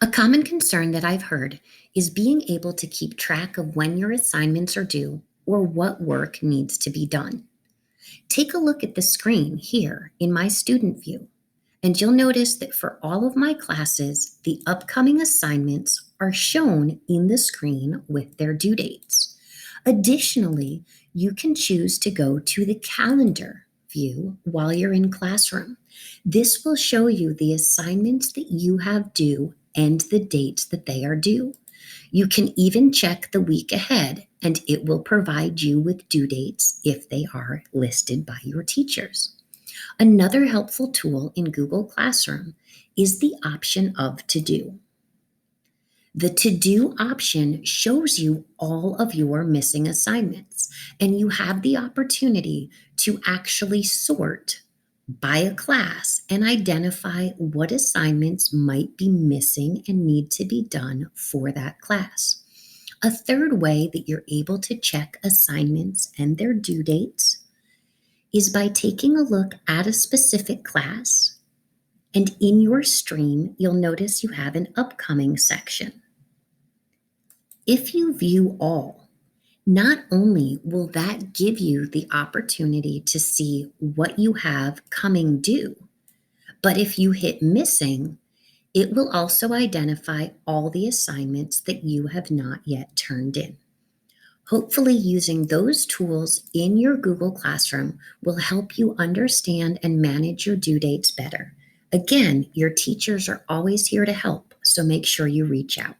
A common concern that I've heard is being able to keep track of when your assignments are due or what work needs to be done. Take a look at the screen here in my student view, and you'll notice that for all of my classes, the upcoming assignments are shown in the screen with their due dates. Additionally, you can choose to go to the calendar view while you're in classroom. This will show you the assignments that you have due and the dates that they are due. You can even check the week ahead, and it will provide you with due dates if they are listed by your teachers. Another helpful tool in Google Classroom is the option of To Do. The To Do option shows you all of your missing assignments, and you have the opportunity to actually sort by a class and identify what assignments might be missing and need to be done for that class. A third way that you're able to check assignments and their due dates is by taking a look at a specific class, and in your stream, you'll notice you have an upcoming section. If you view all, not only will that give you the opportunity to see what you have coming due, but if you hit missing, it will also identify all the assignments that you have not yet turned in. Hopefully, using those tools in your Google Classroom will help you understand and manage your due dates better. Again, your teachers are always here to help, so make sure you reach out.